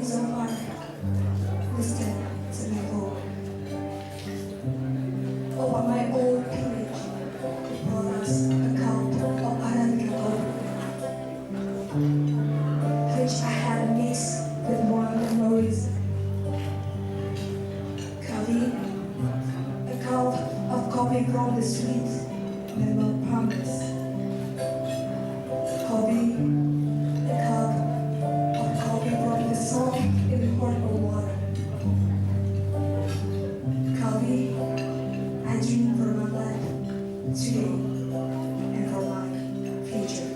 is our heart. Listen to me, Lord. Over my old village, it brought us a count of Arabic God, which I had mixed with more memories. Kali, a cup of coffee from the sweet lemon promise. Coffee, a cup of coffee from the salt in the heart of water. Coffee, I dream for my life today and for my future.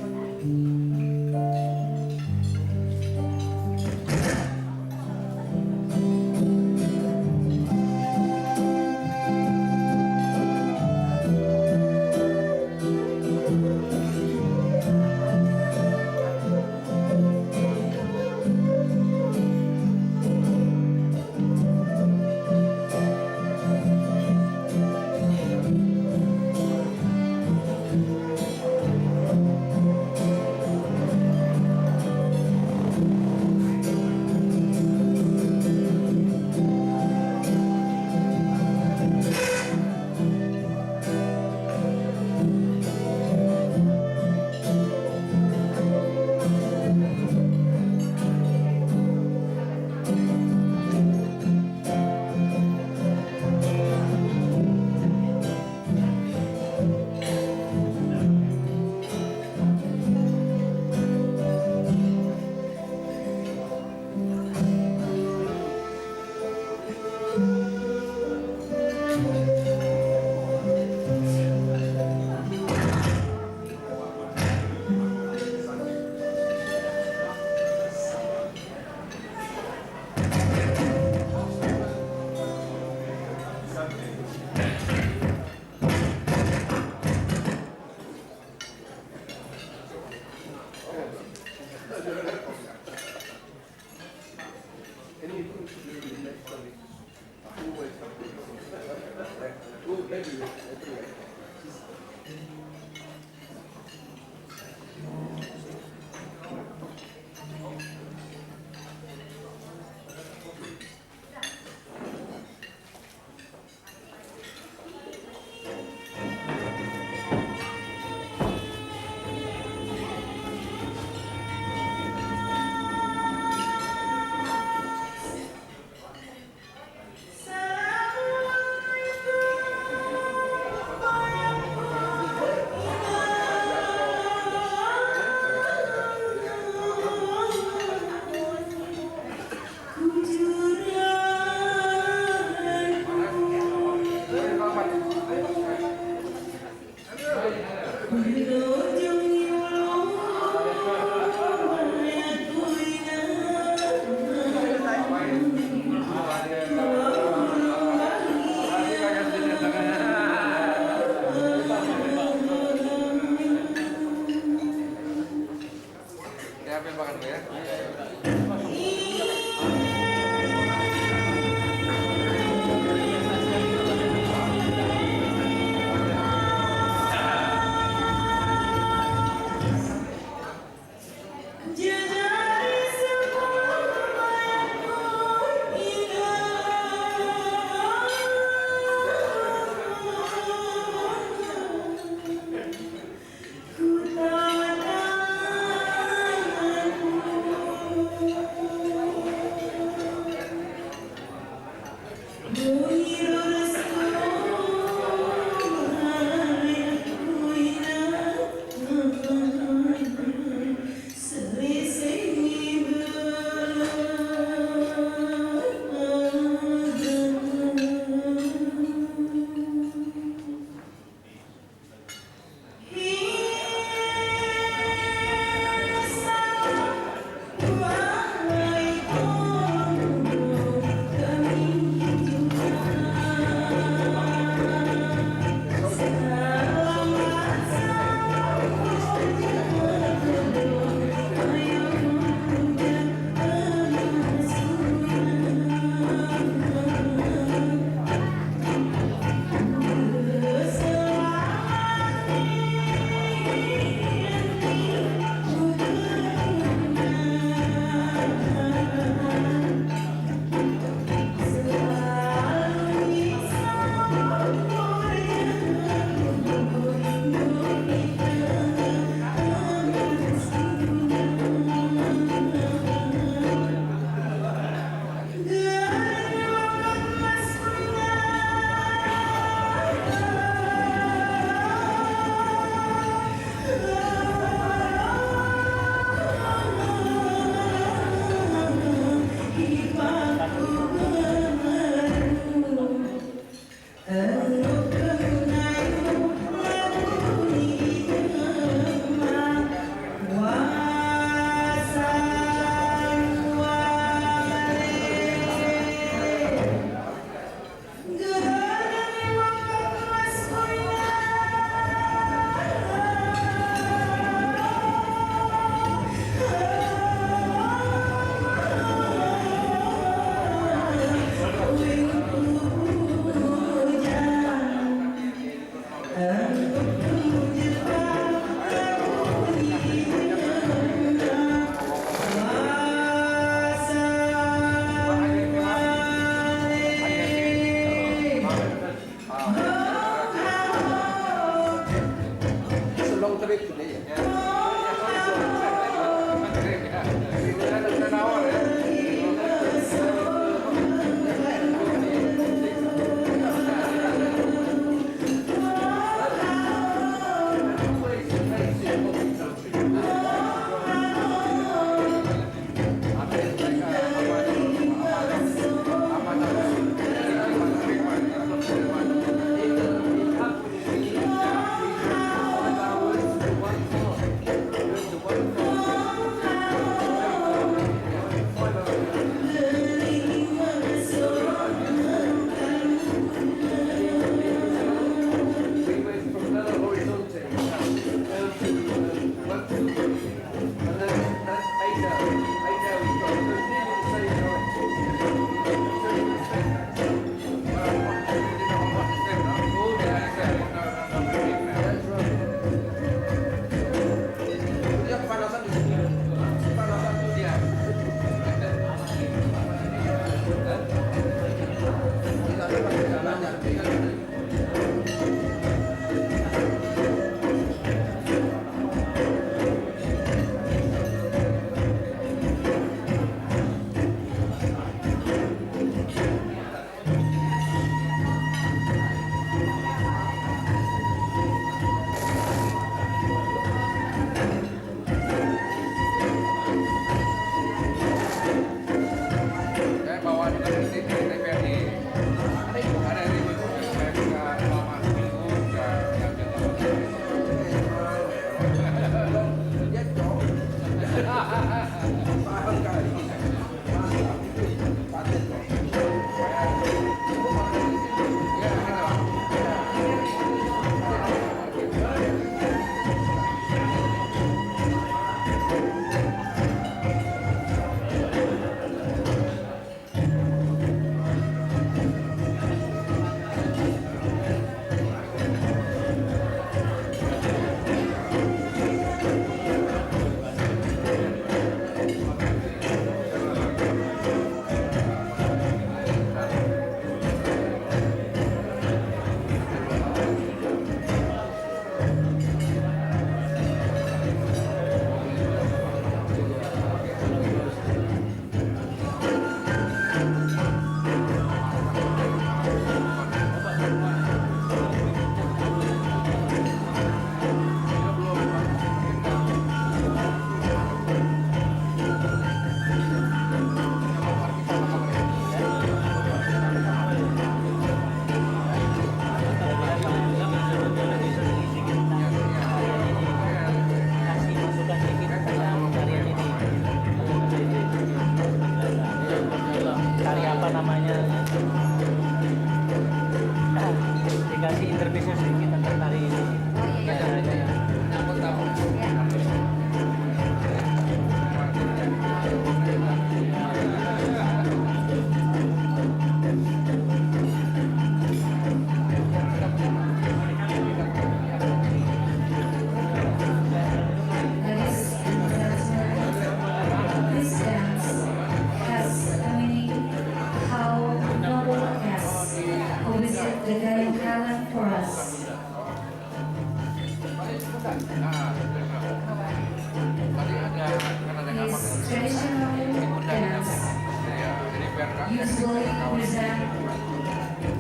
usually present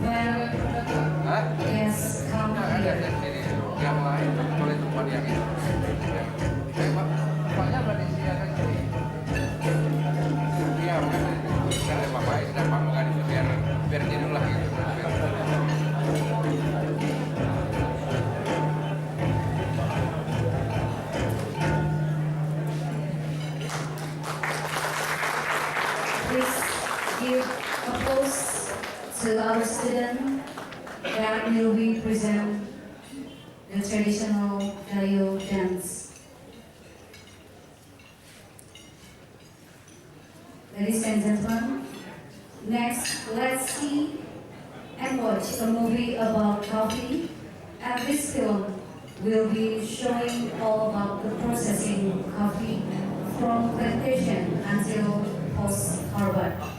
when guests come here. Yang lain boleh tempat yang itu. Pokoknya pada disediakan sini. Iya, karena bapak sedang panggungan itu biar jenuh lah gitu. Please give applause to our student that will be present the traditional Gayo dance. Ladies and gentlemen, next let's see and watch a movie about coffee. And this film will be showing all about the processing coffee from plantation until post-harvest.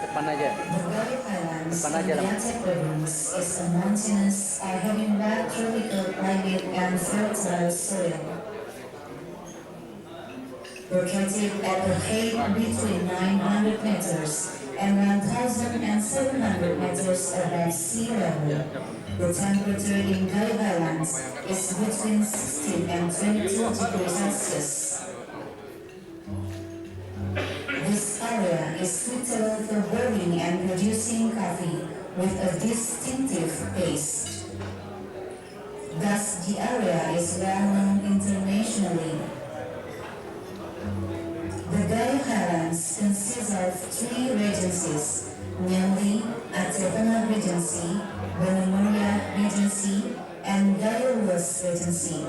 Depan aja. The Gayo Highlands Depan in aja the lah. Aceh province is a mountainous, having wet tropical climate and fertile soil. Located at a height between 900 meters and 1,700 meters above sea level, the temperature in Gayo Highlands is between 16 and 22 degrees Celsius. This area is suitable for brewing and producing coffee with a distinctive taste. Thus, the area is well known internationally. The Gayo Highlands consists of 3 regencies, namely Aceh Tengah Regency, Banda Mulia Regency, and Gayo West Regency.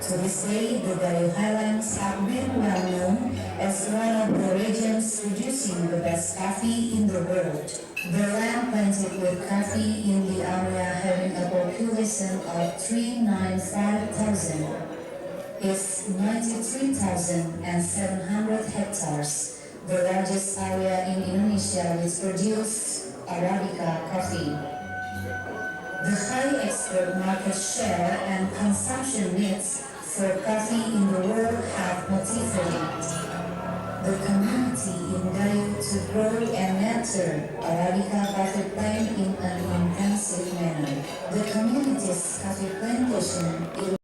To this day, the Gayo Highlands have been well known as one of the regions producing the best coffee in the world. The land planted with coffee in the area having a population of 395,000 is 93,700 hectares, the largest area in Indonesia which produces Arabica coffee. The high export market share and consumption needs for coffee in the world have motivated the community in Gayo to grow and nurture Arabica